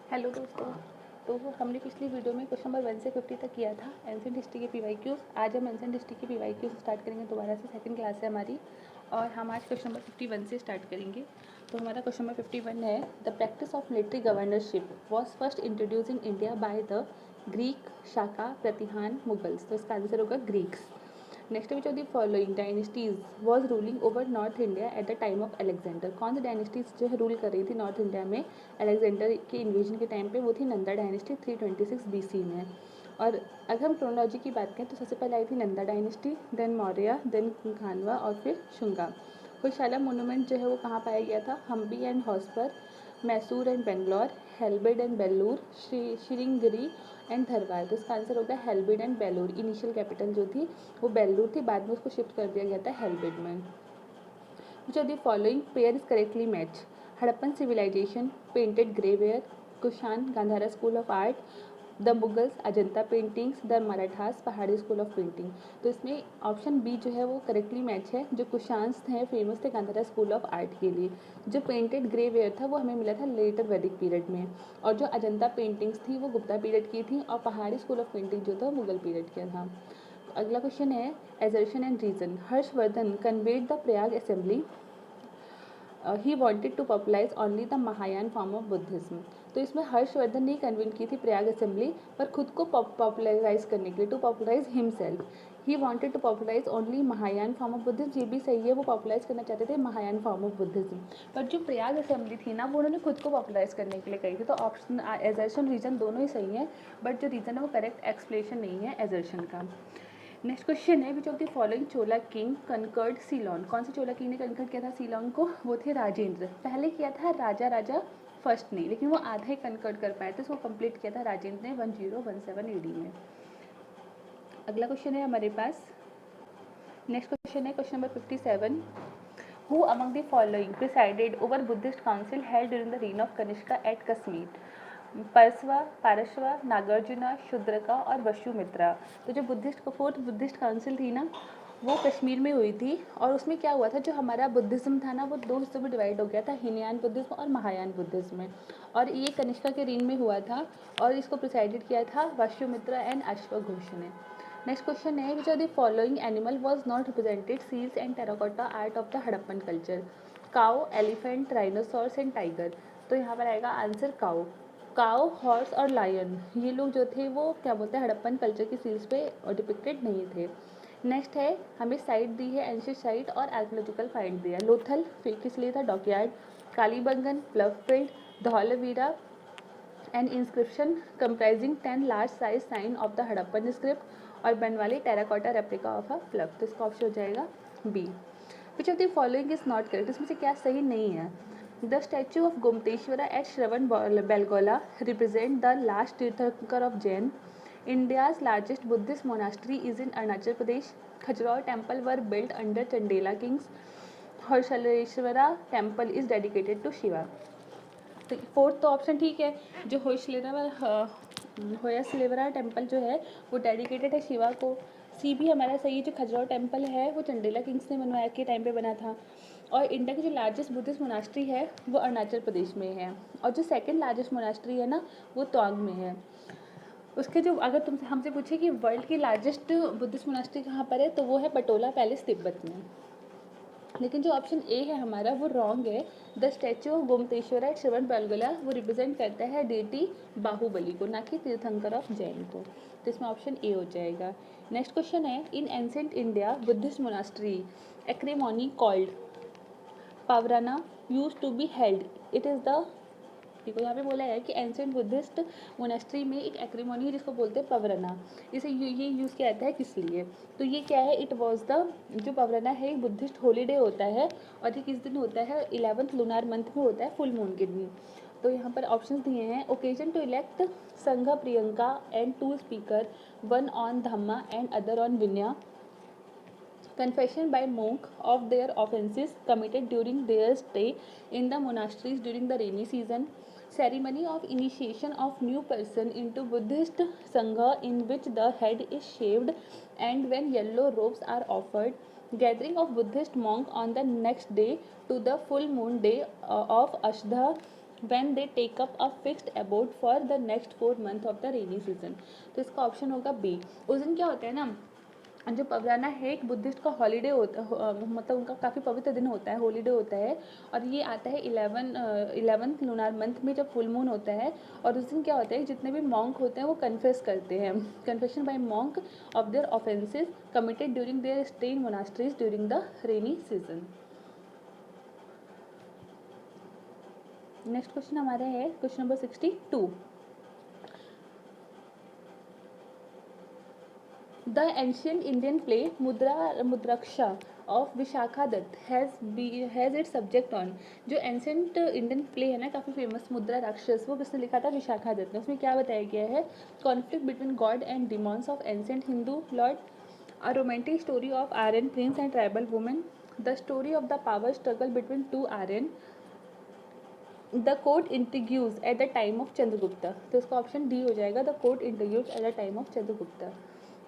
Hello दोस्तों। तो हमने पिछली वीडियो में क्वेश्चन नंबर 1 से 50 तक किया था एंशिएंट हिस्ट्री के पीवाईक्यूज। आज हम एंशिएंट हिस्ट्री के पीवाईक्यूज स्टार्ट करेंगे दोबारा से। सेकंड क्लास है हमारी और हम आज क्वेश्चन नंबर 51 से स्टार्ट करेंगे। तो हमारा क्वेश्चन नंबर 51 है, the practice of military governorship was first introduce in India by the Greek, Shaka, Pratihara, Mughals. तो इसका आंसर होगा Greeks. Next which of the following dynasties was ruling over north India at the time of Alexander. कौन सी dynasties जो है rule कर रही थी नॉर्थ इंडिया में अलेक्जेंडर के इन्वेजन के टाइम पे? वो थी नंदा डायनेस्टी 326 BC में। और अगर हम क्रोनोलॉजी की बात करें तो सबसे पहले आई थी Nanda dynasty, then Maurya, then Kanva और फिर शुंगा। होयशाला मोनूमेंट जो है वो कहाँ पाया गया था? Hampi and Hospet, Mysore and Bangalore, Halebid and Belur, Sringeri and Dharwar. तो इसका आंसर होगा Halebid and Belur. Initial capital जो थी वो बेल्लूर थी, बाद में उसको शिफ्ट कर दिया गया था हेलबेड में। Which of the following pair is correctly match? Harappan civilisation, painted grey ware, Kushan Gandhara school of art, the Mughals Ajanta paintings, the Marathas Pahari school of painting. तो इसमें ऑप्शन बी जो है वो करेक्टली मैच है। जो कुशान्स थे फेमस थे गांधारा स्कूल ऑफ आर्ट के लिए। जो पेंटेड ग्रे वेयर था वो हमें मिला था लेटर वैदिक पीरियड में, और जो अजंता पेंटिंग्स थी वो गुप्ता पीरियड की थी, और पहाड़ी स्कूल ऑफ पेंटिंग जो था मुगल पीरियड का था। अगला क्वेश्चन है, assertion and reason. Harshvardhan conveyed the Prayag assembly he wanted to popularize only the Mahayana form of Buddhism. तो इसमें हर्षवर्धन ने कन्वीन की थी प्रयाग असेंबली, पर खुद को पॉपुलराइज करने के लिए, to popularize himself. He wanted to popularize only Mahayana form of Buddhism. ये भी सही है, वो पॉपुलराइज करना चाहते थे महायान फॉर्म ऑफ बुद्धिज्म। पर जो प्रयाग असेंबली थी ना वो उन्होंने खुद को पॉपुलराइज करने के लिए कही थी। तो ऑप्शन एजर्शन रीजन दोनों ही सही है, बट जो रीजन है वो करेक्ट एक्सप्लेनेशन नहीं है एजर्शन का। नेक्स्ट क्वेश्चन है, which of the following Chola king conquered Ceylon. कौन से चोला किंग ने कनकर्ड किया था सीलोन को? वो थे राजेंद्र। पहले किया था राजा फर्स्ट ने, लेकिन वो आधा ही कनकर्ड कर पाए थे, तो कंप्लीट किया था राजेंद्र ने 1017 AD में। अगला क्वेश्चन है हमारे पास, नेक्स्ट क्वेश्चन है question number 57, who among the following presided over Buddhist council held during the reign of Kanishka at Kashmir? Parshva, Parshva, Nagarjuna, Shudraka और वसुमित्रा। तो जो फोर्थ बुद्धिस्ट काउंसिल थी ना वो कश्मीर में हुई थी, और उसमें क्या हुआ था, जो हमारा बुद्धिज़्म था ना वो दो हिस्सों में डिवाइड हो गया था, हीनयान बुद्धिज़्म और महायान बुद्धिज़्म में। और ये कनिष्का के रीन में हुआ था, और इसको प्रिसाइडेड किया था वसुमित्रा एंड अश्वघोष ने। नेक्स्ट क्वेश्चन है, which are the following animal was not represented seals and terracotta art of the Harappan culture? Cow, elephant, rhinoceros and tiger. तो यहाँ पर आएगा आंसर काउ। काउ, हॉर्स और लायन ये लोग जो थे वो क्या बोलते हैं हड़प्पन कल्चर की सील्स पे डिपिक्टेड नहीं थे। नेक्स्ट है, हमें साइट दी है एंशियंट साइट और आर्कियोलॉजिकल फाइंड दिया। लोथल किस लिए था? Dockyard. Kalibangan, plough field, Dholavira an inscription comprising 10 large size sign of the Harappan script, और Banawali terracotta replica of a plough. तो इसका ऑप्शन हो जाएगा B. Which of the following is not correct? इसमें से क्या सही नहीं है? The statue of Gomteshwara at Shravan Belgola represent the last Tirthankar of Jain. India's largest Buddhist monastery is in Arunachal Pradesh. Khajuraho temple were built under Chandela kings. Hoysaleshwara temple is dedicated to Shiva. तो fourth तो option ठीक है, जो होयसलेवरा temple जो है वो dedicated है शिवा को। सी भी हमारा सही है, जो खजुराहो टेम्पल है वो चंडेला किंग्स ने बनवाया के टाइम पे बना था। और इंडिया की जो लार्जेस्ट बुद्धिस्ट मोनास्ट्री है वो अरुणाचल प्रदेश में है, और जो सेकंड लार्जेस्ट मोनास्ट्री है ना वो तवांग में है। उसके जो अगर तुमसे हमसे पूछे कि वर्ल्ड की लार्जेस्ट बुद्धिस्ट मोनास्ट्री कहाँ पर है, तो वो है पटोला पैलेस तिब्बत में। लेकिन जो ऑप्शन ए है हमारा वो रॉन्ग है। द स्टैचू ऑफ गोमतेश्वरा एट श्रवण बेलगोला वो रिप्रेजेंट करता है डेटी बाहुबली को, ना कि तीर्थंकर ऑफ जैन को। तो इसमें ऑप्शन ए हो जाएगा। नेक्स्ट क्वेश्चन है, in ancient India Buddhist monastery a ceremony called Pavarana use to be held, it is the, देखो यहाँ पे बोला है कि एंसेंट बुद्धिस्ट मोनेस्ट्री में एक एक्रीमोनी है जिसको बोलते हैं पवरना। इसे ये यूज़ किया जाता है किस लिए? तो ये क्या है, इट वॉज द, जो पवरना है एक बुद्धिस्ट होलीडे होता है, और ये किस दिन होता है? 11th लूनार मंथ में होता है, फुल मून के दिन। तो यहाँ पर ऑप्शन दिए हैं, ओकेजन टू इलेक्ट संघ Priyanka and 2 speaker, one on Dhamma and other on Vinaya, confession by monk of their offences committed during their stay in the monasteries during the rainy season, ceremony of initiation of new person into Buddhist sangha in which the head is shaved and when yellow robes are offered, gathering of Buddhist monk on the next day to the full moon day of Ashdha when they take up a fixed abode for the next 4 months of the rainy season। तो इसका option होगा B. उस दिन क्या होता है ना, जो पवराना है एक बुद्धिस्ट का हॉलीडे होता मतलब उनका काफ़ी पवित्र दिन होता है, हॉलीडे होता है, और ये आता है 11th लूनार मंथ में जब फुल मून होता है। और उस दिन क्या होता है, जितने भी मॉन्क होते हैं वो कन्फेस करते हैं, confession by monk of their offences committed during their stay in monasteries during the rainy season. Next question हमारा है question number 62। The ancient Indian play Mudraksha of Vishakhadat has its subject on। जो ancient Indian play है ना, काफ़ी famous मुद्रा राक्षस, वो किसने लिखा था? विशाखादत्त ने। उसमें क्या बताया गया है? Conflict between god and demons of ancient Hindu lord, a romantic story of Aryan prince and tribal women, the story of the power struggle between two Aryan, the court intrigues at the time of Chandragupta. तो इसका option D हो जाएगा, the court intrigues at the time of Chandragupta.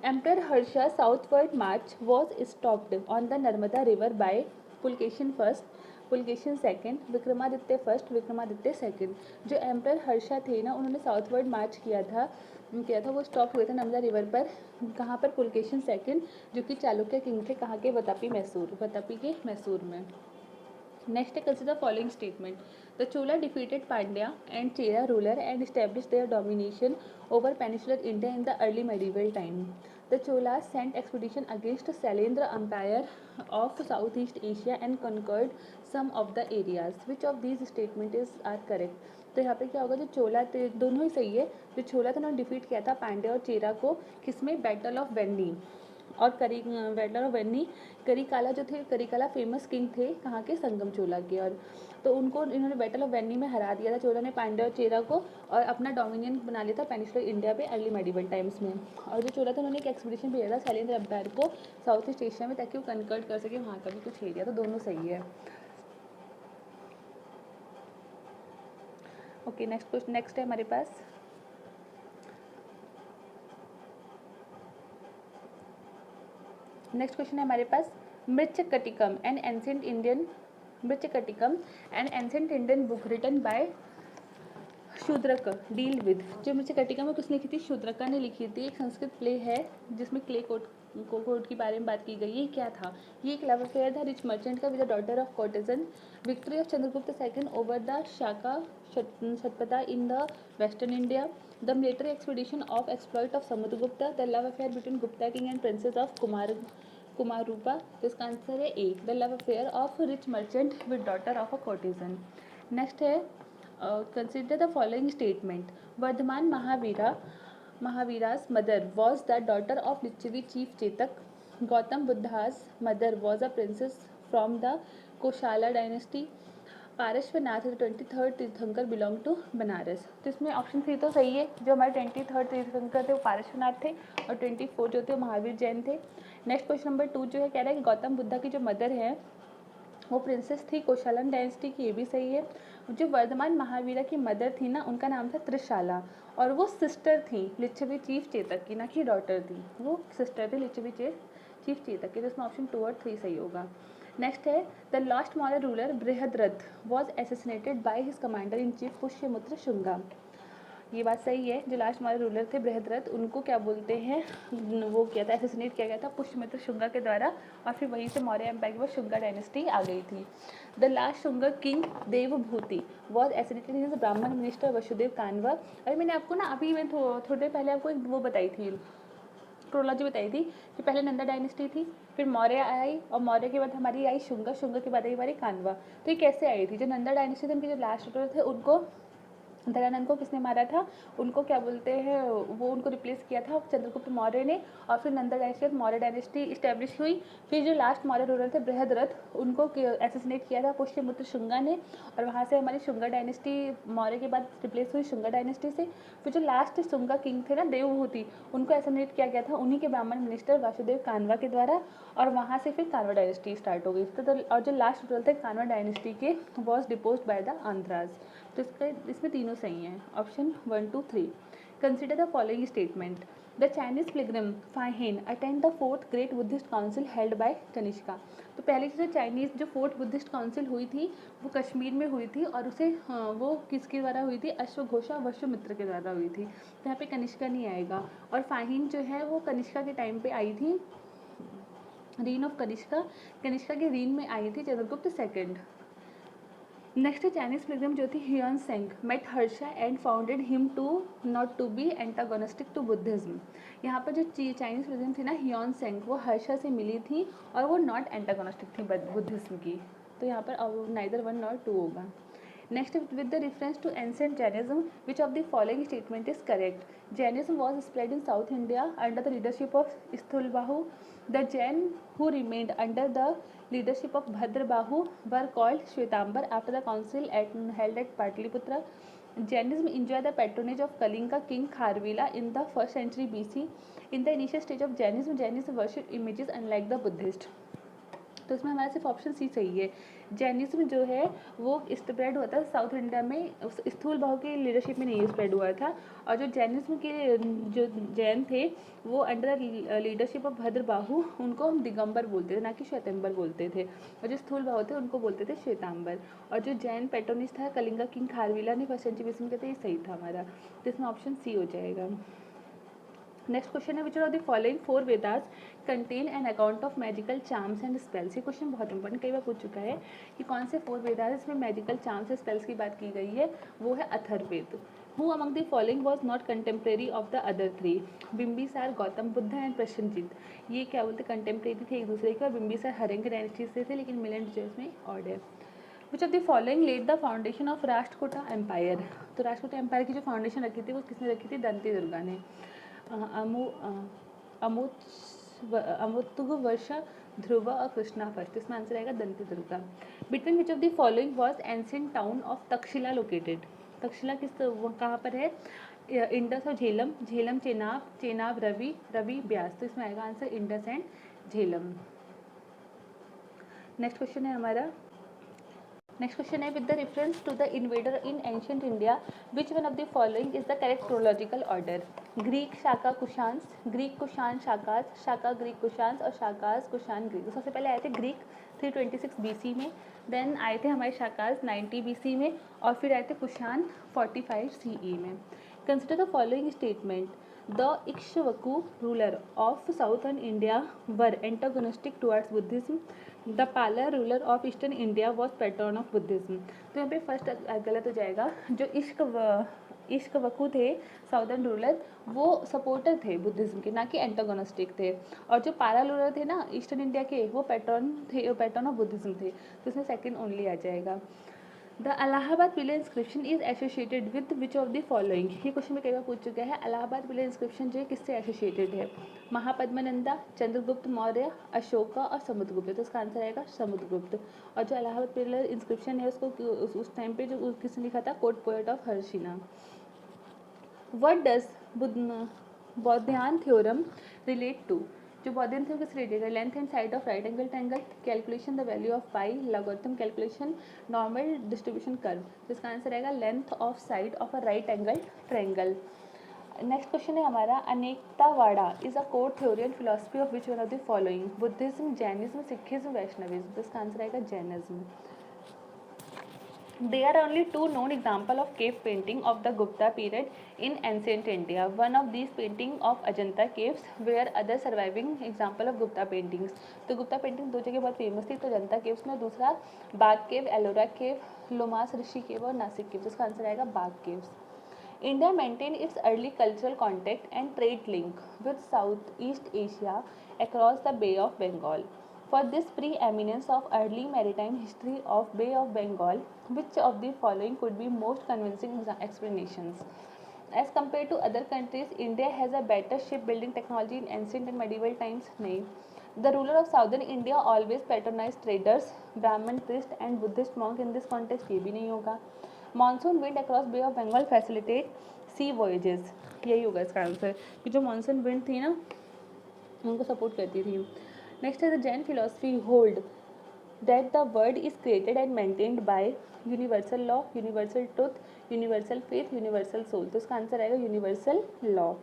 Emperor Harsha's southward march was stopped on the Narmada river by Pulketion first, Pulketion second, Vikramaditya first, Vikramaditya second. जो emperor Harsha थे ना, उन्होंने southward मार्च किया था वो स्टॉप हुए थे नर्मदा रिवर पर। कहाँ पर? पुलकेशन सेकंड, जो कि चालुक्य किंग थे, कहाँ के? बतापी के मैसूर में। Next, consider the following statement. The Chola defeated Pandya and Chera ruler and established their domination over peninsular India in the early medieval time. The Cholas sent expedition against Sailendra Empire of Southeast Asia and conquered some of the areas. Which of these statements are correct? तो यहाँ पे क्या होगा, जो चोला थे दोनों ही सही है। जो चोला था उन्होंने डिफीट किया था पांड्या और चेरा को, किसमें? बैटल ऑफ वेन्नी और बैटल ऑफ वेन्नी। करिकाला जो थे, करिकाला फेमस किंग थे कहाँ के? संगम चोला के। और तो उनको इन्होंने बैटल ऑफ वेन्नी में हरा दिया था चोला ने पांड्या और चेरा को, और अपना डोमिनियन बना लिया था पेनिनसुलर इंडिया पे अर्ली मेडिवल टाइम्स में। और जो चोला था उन्होंने एक एक्सपीडिशन भेजा था शैलेंद्र एम्पायर को साउथ ईस्ट एशिया में, ताकि वो कन्वर्ट कर सके वहाँ का भी कुछ एरिया। तो दोनों सही है। ओके, नेक्स्ट है हमारे पास नेक्स्ट क्वेश्चन है हमारे पास, Mrichchhakatikam an ancient Indian book written by Shudraka deal with. जो मृच्छकटिकम है किसने लिखी थी? शूद्रका ने लिखी थी। एक संस्कृत प्ले है जिसमें क्ले कोड के बारे में बात की गई है। क्या था? ये एक लव अफेयर था रिच मर्चेंट का with the daughter of courtesan, victory of Chandragupta second over the Shaka Shatapatha in the western India, the military expedition of exploit of Samudragupta, the love affair between Gupta king and princess of Kamarupa. तो इसका answer है A, the love affair of rich merchant with daughter of a courtesan. Next है consider the following statement. Vardhaman Mahavira's mother was the daughter of Lichavi chief Chetak. Gautam Buddha's mother was a princess from the Koshala dynasty. पारश्वनाथ 23rd तीर्थंकर belong to Banaras. तो इसमें option 3 तो सही है। जो हमारे 23rd तीर्थंकर थे वो पारश्वनाथ थे, और 24 जो थे वो महावीर जैन थे। नेक्स्ट क्वेश्चन नंबर 2 जो है कह रहा है कि गौतम बुद्धा की जो मदर है वो प्रिंसेस थी कोशालन डायनेस्टी की, ये भी सही है। जो वर्धमान महावीरा की मदर थी ना, उनका नाम था त्रिशाला, और वो सिस्टर थी लिच्छवी चीफ चेतक की, ना कि डॉटर थी। वो सिस्टर थी लिच्छवी चीफ चेतक की। तो इसमें ऑप्शन 2 और 3 सही होगा। नेक्स्ट है, the last Maurya ruler Brihadratha was assassinated by his commander in chief Pushyamitra Shunga. ये बात सही है। जो लास्ट हमारे रूलर थे बृहद्रथ, उनको क्या बोलते हैं, वो किया था, एसेसिनेट किया गया था पुष्यमित्र शुंगा के द्वारा, और फिर वहीं से मौर्य एम्पायर के बाद शुंगा डायनेस्टी आ गई थी। The last Shunga king Devabhuti was assassinated in Brahmin minister Vasudev कानवा। अरे मैंने आपको ना अभी मैं थोड़ी देर पहले आपको एक वो बताई थी, क्रोलॉजी बताई थी कि पहले नंदा डायनेस्टी थी, फिर मौर्य आई, और मौर्य के बाद हमारी आई शुंगा के बाद आई हमारी कानवा। तो ये कैसे आई थी? जो नंदा डायनेस्टी थी उनके जो लास्ट रूलर थे उनको दयानंद को किसने मारा था? उनको क्या बोलते हैं, वो उनको रिप्लेस किया था चंद्रगुप्त मौर्य ने, और फिर Nanda dynasty Maurya dynasty establish हुई। फिर जो लास्ट मौर्य रूलर थे बृहद्रथ, उनको एसेसिनेट किया था पुष्यमित्र शुंगा ने, और वहाँ से हमारी शुंगा डायनेस्टी मौर्य के बाद रिप्लेस हुई शुंगा डायनेस्टी से। फिर जो लास्ट शुंगा किंग थे ना देवभूति, उनको एसेसिनेट किया गया था उन्हीं के ब्राह्मण मिनिस्टर वासुदेव कानवा के द्वारा, और वहाँ से फिर कानवा डायनेस्टी स्टार्ट हो गई। तो और जो लास्ट रूलर थे कानवा डायनेस्टी के was deposed by the Andhras. तो इसमें तीनों सही हैं, option 1 2 3। Consider the following statement. The Chinese Pilgrim फाहिन attend the fourth great Buddhist council held by Kanishka. तो पहले जो चाइनीज जो फोर्थ बुद्धिस्ट काउंसिल हुई थी वो कश्मीर में हुई थी, और उसे वो किसके द्वारा हुई थी, अश्वघोषा वशुमित्र के द्वारा हुई थी। तो यहाँ पे कनिष्का नहीं आएगा। और फाहिन जो है वो कनिष्का के टाइम पे आई थी, रीन ऑफ कनिष्का, कनिष्का के रीन में आई थी Chandragupta second. Next Chinese pilgrim जो थी Hiuen Tsang met Harsha and founded him to not to be antagonistic to Buddhism. यहाँ पर जो चाइनीज पिलग्रिम थी ना ह्यून सेंग, वो हर्षा से मिली थी और वो नॉट एंटागोनिस्टिक थी बुद्धिज्म की। तो यहाँ पर नाइदर 1 नॉट 2 होगा। Next, with the reference to ancient Jainism, which of the following statement is correct? Jainism was spread in South India under the leadership of Sthulbahu. The Jain who remained under the leadership of Bhadrabahu were called Shwetambar after the council held at Patliputra. Jainism enjoyed the patronage of Kalinga king Kharvila in the 1st century BC. In the initial stage of Jainism, Jainism worshipped images unlike the Buddhist. तो इसमें हमारा सिर्फ option C सही है। Jainism जो है वो spread हुआ था साउथ इंडिया में, स्थूल भाव की लीडरशिप में नहीं स्प्रेड हुआ था। और जो जैनिज्म के जो जैन थे वो अंडर लीडरशिप ऑफ भद्रबाहु, उनको हम दिगंबर बोलते थे, ना कि श्वेतांबर बोलते थे। और जो स्थूल भाव थे उनको बोलते थे श्वेतांबर। और जो जैन पैट्रोनिस्ट था कलिंगा किंग खारविला ने 1st सेंचुरी में कहते ये सही था हमारा। तो इसमें ऑप्शन सी हो जाएगा। नेक्स्ट क्वेश्चन है which of the following 4 Vedas contain an account of magical charms and spells. ये क्वेश्चन बहुत इंपॉर्टेंट कई बार पूछ चुका है कि कौन से 4 वेदास इसमें मैजिकल चार्म्स एंड स्पेल्स की बात की गई है। वो है Atharvaveda. Who among the following was not contemporary of the other 3? Bimbisara, Gautam Buddha and Prasenjit. ये क्या बोलते कंटेम्प्रेरी थे एक दूसरे के, और बिंबिसार हरिंग डायनेस्टी से थे, लेकिन मिलन जो इसमें ऑड है। Which of the following led the foundation of Rashtrakuta empire. तो राष्ट्रकूटा एम्पायर की जो फाउंडेशन रखी थी वो किसने रखी थी? दंती दुर्गा ने। अमुतुगवर्ष, ध्रुव और कृष्णा फर्स्ट। इसमें आंसर आएगा Danti Durga. Between which of the following was ancient town of Takshashila located. Takshashila किस कहाँ पर है? इंडस और झेलम, झेलम चेनाब, चेनाब रवि, रवि ब्यास। तो इसमें आएगा answer Indus and Jhelum. Next question है हमारा, नेक्स्ट क्वेश्चन है with the reference to the invader in ancient India which one of the following is the correct chronological order? Greek, Shaka, Kushans, Greek Kushan Shakas, Shaka Greek Kushans और शाकास कुशान ग्रीक। तो सबसे पहले आए थे ग्रीक 326 BC में, देन आए थे हमारे शाकास 90 BC में, और फिर आए थे कुशान 45 CE में। Consider the following statement. The Ikshvaku ruler of southern India were antagonistic towards Buddhism. The Pala ruler of eastern India was patron of Buddhism. तो यहाँ पे फर्स्ट गलत हो जाएगा। जो इश्कवकु थे साउदर्न रूलर, वो सपोर्टर थे बुद्धिज्म के, ना कि एंटागोनिस्टिक थे। और जो पाला रूलर थे ना ईस्टर्न इंडिया के, वो पैटर्न थे, पैटर्न ऑफ बुद्धिज्म थे। तो इसमें सेकंड ओनली आ जाएगा। The Allahabad pillar inscription is associated with which of the following. ये क्वेश्चन में कई बार पूछ चुका है। इलाहाबाद पिलर इंस्क्रिप्शन जो है किससे एसोसिएटेड है? महापद्मनंदा, चंद्रगुप्त मौर्य, अशोका और समुद्रगुप्त। तो इसका आंसर आएगा समुद्रगुप्त। और जो इलाहाबाद पिलर इंस्क्रिप्शन है उसको उस टाइम पे जो किसने लिखा था? Court poet of Harshina. What does Baudhayana theorem relate to? जो बौद्धायन थ्योरम किस रिलेटेड है? Length and side of right angle triangle, calculation the value of pi, logarithm calculation, normal distribution curve. तो इसका आंसर आएगा length of side of a right angle triangle. Next question है हमारा, Anekantavada is a core theory and philosophy of which one of the following? Buddhism, Jainism, Sikhism, Vaishnavism. तो इसका answer आएगा Jainism. There are only 2 known examples of cave painting of the Gupta period in ancient India. One of these painting of Ajanta caves, where other surviving example of Gupta paintings. तो Gupta painting 2 जगह बहुत famous थी, तो Ajanta caves में, दूसरा बाग केव, एलोरा केव, लोमास ऋषि केव और नासिक केव। इसका answer आएगा बाग caves. India maintained its early cultural contact and trade link with Southeast Asia across the Bay of Bengal. For this preeminence of early maritime history of Bay of Bengal, which of the following could be most convincing explanations? As compared to other countries, India has a better shipbuilding technology in ancient and medieval times. नहीं. The ruler of southern India always patronized traders, Brahmin priest and Buddhist monk. In this context ये भी नहीं होगा. Monsoon wind across Bay of Bengal facilitate sea voyages. यही होगा इसका answer, कि जो मानसून विंड थी ना उनको सपोर्ट करती थी। नेक्स्ट है the Jain philosophy hold that the world is created and maintained by universal law, universal truth, universal faith, universal soul. तो इसका आंसर आएगा universal law.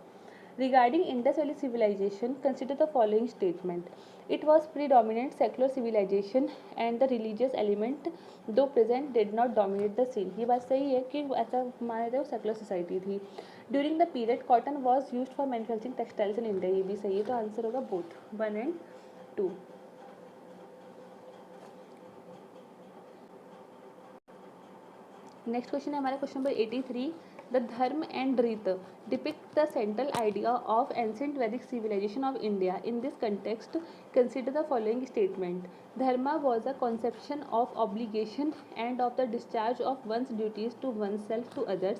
Regarding Indus Valley civilization, consider the following statement. It was predominant secular civilization and the religious element, though present, did not dominate the scene. ये बात सही है कि ऐसा माना जाए सेकुलर सोसाइटी थी. During the period, cotton was used for manufacturing textiles in India. ये भी सही है, तो आंसर होगा both 1 and 2. नेक्स्ट क्वेश्चन है हमारा question number 83. The Dharma and Rita depict the central idea of ancient Vedic civilization of India. In this context, consider the following statement. Dharma was a conception of obligation and of the discharge of one's duties to oneself to others.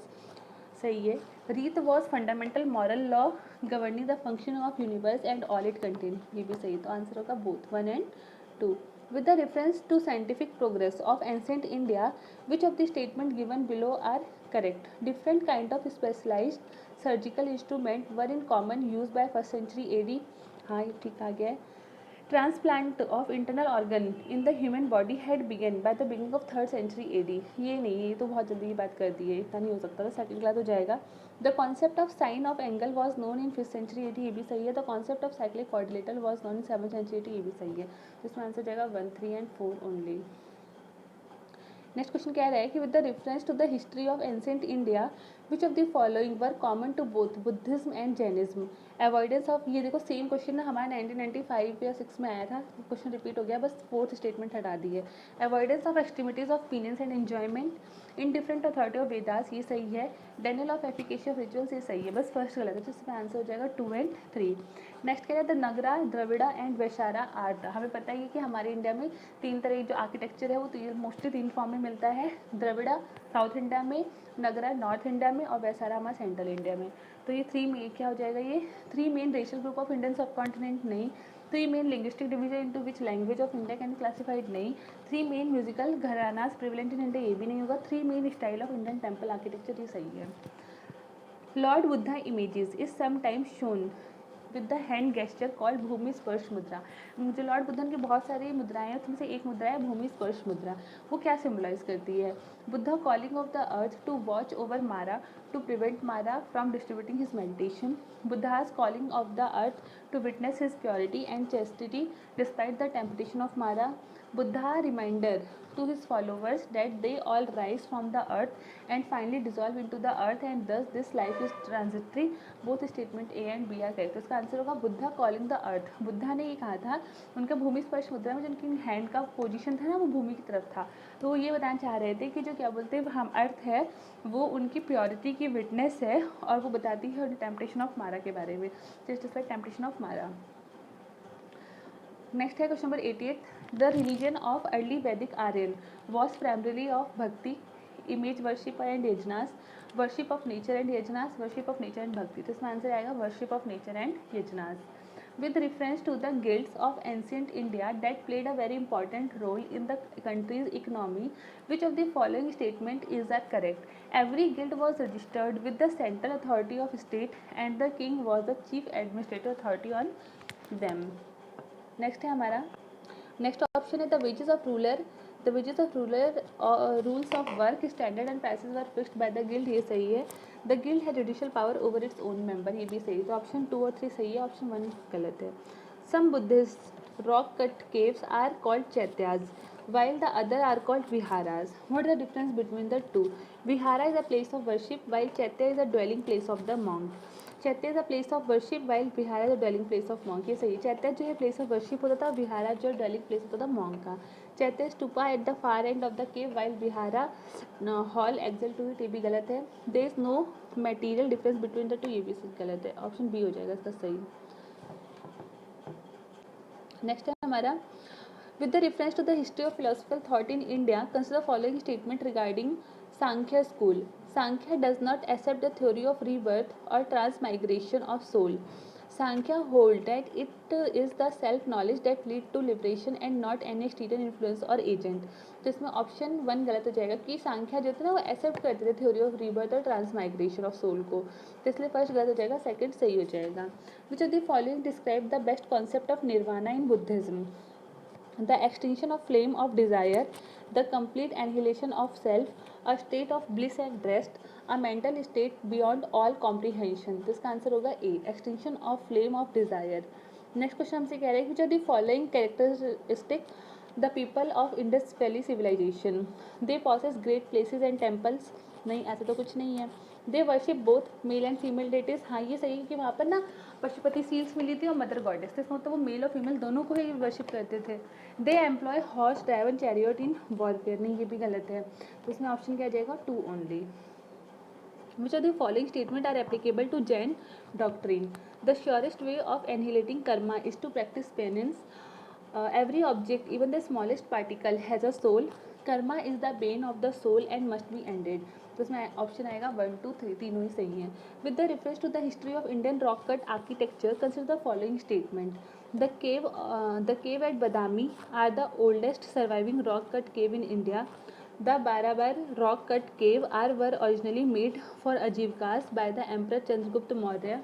सही है. रीत was fundamental moral law governing the function of universe and all it contain. ये भी सही. तो answer होगा both 1 and 2. With the reference to scientific progress of ancient India, which of the statement given below are correct? Different kind of specialized surgical instrument were in common use by 1st century AD. हाँ ये ठीक आ गया है. Transplant of internal organ in the human body had begun by the beginning of 3rd century AD. ये नहीं है, ये तो बहुत जल्दी बात कर दी है, इतना नहीं हो सकता था. सेकंड क्लास हो जाएगा. The concept of sign of angle was known in 5th century AD. ये भी सही है. The concept of cyclic quadrilateral was known in 7th century AD. ये भी सही है. इसमें आंसर जाएगा 1, 3 and 4 only. नेक्स्ट क्वेश्चन कह रहा है कि with the reference to the history of ancient India which of the following were common to both Buddhism and Jainism. Avoidance of, ये देखो सेम क्वेश्चन ना हमारा 1995 या 6 में आया था, क्वेश्चन रिपीट हो गया, बस 4th स्टेटमेंट हटा दी है. Avoidance of extremities of penance and enjoyment, indifferent authority of Vedas, ये सही है. Denial of efficacy of rituals, ये सही है, बस फर्स्ट गलत है, तो इसमें आंसर हो जाएगा 2 and 3. नेक्स्ट कह रहे हैं the Nagara, Dravida and Vesara art. हमें पता ही है कि हमारे इंडिया में 3 तरह की जो आर्किटेक्चर है वो मोस्टली 3 फॉर्म में मिलता है. द्रविड़ा साउथ इंडिया में, नगरा नॉर्थ इंडिया में और वैशारा हमारा सेंट्रल इंडिया में. तो ये 3 में क्या हो जाएगा, ये 3 main racial group of Indian subcontinent नहीं. 3 main linguistic division into which language of India can classified नहीं. 3 main musical gharanas prevalent in India, ये भी नहीं होगा. 3 main style of Indian temple architecture, ये सही है. Lord Buddha images is sometimes shown with the hand gesture called Bhumi Sparsha Mudra. जो Lord Buddhan की बहुत सारी मुद्राएं हैं उसमें से एक मुद्रा है भूमि स्पर्श मुद्रा. वो क्या सिम्बलाइज करती है? Buddha calling of the earth to watch over Mara to prevent Mara from distributing his meditation. Buddha's calling of the earth to witness his purity and chastity despite the temptation of Mara. Buddha reminder to his followers that they all rise from the earth and finally dissolve into the earth and thus this life is transitory. Both statement A and B are correct. इसका answer होगा Buddha calling the earth. Buddha ने ये कहा था उनका भूमि स्पर्श मुद्रा में जो उनकी हैंड का पोजीशन था ना वो भूमि की तरफ था. तो वो ये बताना चाह रहे थे कि जो क्या बोलते हैं हम अर्थ है वो उनकी प्योरिटी की विटनेस है और वो बताती है टेम्पटेशन ऑफ मारा के बारे में. Just like temptation of Mara. Next है question number 88. The religion of early Vedic Aryan was primarily of bhakti, image worship and yajnas, worship of nature and yajnas, worship of nature and bhakti. तो इसमें आंसर आएगा worship of nature and yajnas. With reference to the guilds of ancient India that played a very important role in the country's economy, which of the following statement is that correct? Every guild was registered with the central authority of state and the king was the chief administrative authority on them. Next है हमारा next option है the wages of ruler. The wages of ruler rules of work standard and prices were fixed by the guild, ये सही है. The guild है judicial power over its own member, ये भी सही है. तो ऑप्शन 2 और 3 सही है, ऑप्शन 1 गलत है. Some Buddhist rock cut caves are called chaityas while the other are called viharas. What is the difference between the two? Vihara is a place of worship while chaitya is a dwelling place of the monk. Chaitya is a place of worship while vihara जो dwelling place of monk, ये सही है. चैत्य जो है place of worship होता था, विहारा जो डेलिंग प्लेस होता था मॉन्क का. Chaitya stupa at the far end of the cave while vihara hall axial to it, ये भी गलत है. There is no material difference between the two, ये भी गलत है. ऑप्शन बी हो जाएगा इसका सही. नेक्स्ट है हमारा with the reference to the history of philosophical thought in India, consider the following statement regarding Sankhya school. Sankhya does not accept the theory of rebirth or transmigration of soul. Sankhya hold that it is the self knowledge that lead to liberation and not any external influence or agent. तो इसमें option 1 गलत हो जाएगा कि सांख्या जो थे ना वो एक्सेप्ट करते थे थ्योरी ऑफ रीबर्थ और ट्रांसमाइग्रेशन ऑफ सोल को, तो इसलिए फर्स्ट गलत हो जाएगा, सेकंड सही हो जाएगा. Which of the following describe the best concept of nirvana in Buddhism? The extinction of flame of desire, the complete annihilation of self, a state of bliss and rest, a mental state beyond all comprehension. तो इसका answer होगा A, extinction of flame of desire. Next question हमसे कह रहे हैं कि the following characteristic the people of Indus valley civilization, they possess great places and temples. नहीं, ऐसा तो कुछ नहीं है। They worship both male and female deities. हाँ, ये सही है कि वहाँ पर ना पशुपति सील्स मिली थी और मदर गॉडेस थे, इसका मतलब वो मेल और फीमेल दोनों को ही वर्शिप करते थे। They employ horse driven chariot in warfare. नहीं, ये भी गलत है, तो इसमें ऑप्शन क्या जाएगा, 2 only. Which of the following statement are applicable to Jain doctrine? The surest way of annihilating karma is to practice penance. Every object, even the smallest particle, has a soul. Karma is the bane of the soul and must be ended. तो इसमें option आएगा 1, 2, 3, तीनों ही सही हैं। With the reference to the history of Indian rock cut architecture, consider the following statement. The cave at Badami are the oldest surviving rock cut cave in India. The Barabar rock cut cave were originally made for Ajivkas by the Emperor Chandragupta Maurya.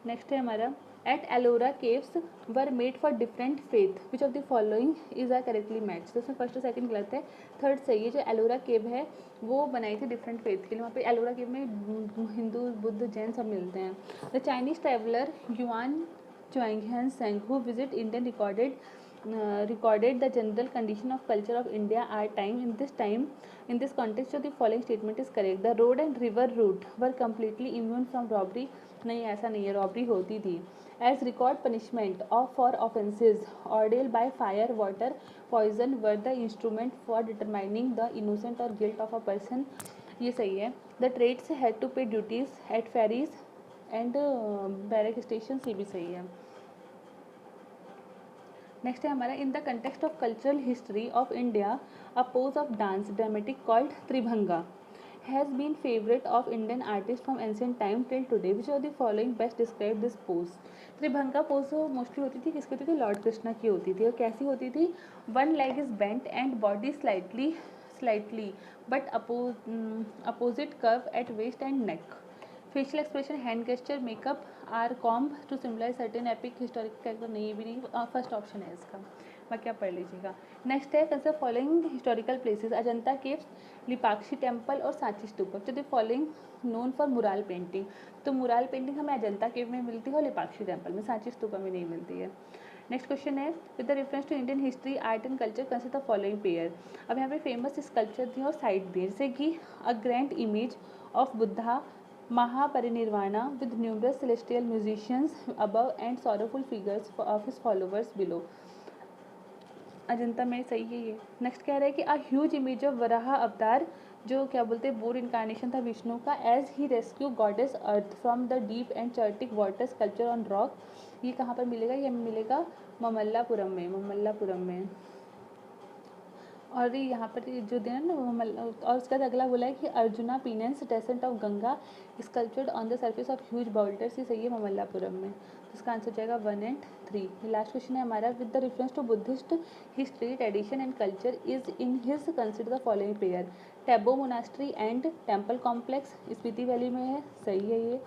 Next है हमारा, at Ellora caves were made for different faith, which of the following is are correctly match. तो उसमें first और second गलत है, third सही है। जो एलोरा केव है वो बनाई थी डिफरेंट फेथ के लिए। वहाँ पे एलोरा केव में हिंदू, बुद्ध, जैन सब मिलते हैं। The Chinese traveller Yuan Chwang Tsang who visit Indian recorded the general condition of culture of India at time. In this context, so the following statement is correct. The road and river route were completely immune from robbery. नहीं, ऐसा नहीं है, robbery होती थी। As record punishment for offences, ordeal by fire, water, poison were the instrument for determining the innocent or guilt of a person. ये सही है। The trades had to pay duties at ferries and barrack stations, ये भी सही है। Next है हमारा, in the context of cultural history of India, a pose of dance dramatic called Tribhanga has been favourite of Indian artist from ancient time till today. Which of the following best describe this pose. Tribhanga pose mostly होती थी, किसकी होती थी, Lord Krishna की होती थी। और कैसी होती थी, one leg is bent and body slightly but opposite curve at waist and neck. Facial expression, hand gesture, makeup are comb to symbolize certain epic historic character. नहीं, ये भी नहीं, फर्स्ट ऑप्शन है इसका, बाकी आप पढ़ लीजिएगा। नेक्स्ट है, consider following historical places, Ajanta caves, Lepakshi temple और सांची स्तूप। तो the following known for mural painting. तो मुराल पेंटिंग हमें अजंता केव में मिलती है और लिपाक्षी टेम्पल में, सांची स्तूपा में नहीं मिलती है। नेक्स्ट क्वेश्चन है, with the reference to Indian history art and culture consider the following pair. अब यहाँ पे फेमस स्कल्पचर दिए और साइट दिए, जैसे कि a grand image of Buddha Mahaparinirvana with numerous celestial musicians above and sorrowful figures of his followers below. Ajanta में सही है ये। नेक्स्ट कह रहा है कि a huge image of Varaha अवतार, जो क्या बोलते हैं बोर इनकारनेशन था विष्णु का, as he rescue goddess earth from the deep and chaotic water sculpture on rock. ये कहाँ पर मिलेगा, ये मिलेगा ममल्लापुरम में। और यहाँ पर जो दिया ना, और उसका अगला बोला है कि Arjuna penance descent of Ganga sculptured on the surface of huge boulders. ये सही है, ममल्लापुरम में। तो इसका आंसर जाएगा 1 एंड 3। लास्ट क्वेश्चन है हमारा, with the reference to Buddhist history tradition and culture is in his consider the following pair. Tabo monastery and temple complex Spiti valley में है, सही है ये।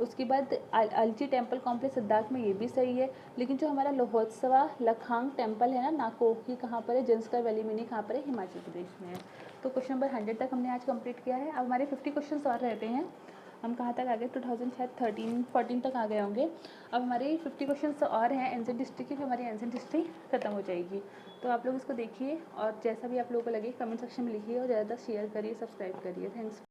उसके बाद अलची टेम्पल कॉम्प्लेक्स सिद्धार्थ में, ये भी सही है। लेकिन जो हमारा लोहोत्सवा लखांग टेम्पल है ना, नाको, ये कहाँ पर है, जंस्कर वैली में नहीं, कहाँ पर है, हिमाचल प्रदेश में है। तो क्वेश्चन नंबर 100 तक हमने आज कंप्लीट किया है। अब हमारे 50 क्वेश्चन और रहते हैं। हम कहाँ तक आ गए, 2013-14 तक आ गए होंगे। अब हमारे 50 क्वेश्चन और हैं एंशिएंट हिस्ट्री की, फिर हमारी एंशिएंट हिस्ट्री खत्म हो जाएगी। तो आप लोग इसको देखिए और जैसा भी आप लोगों को लगे कमेंट सेक्शन में लिखिए और ज़्यादा शेयर करिए, सब्सक्राइब करिए। थैंक्स।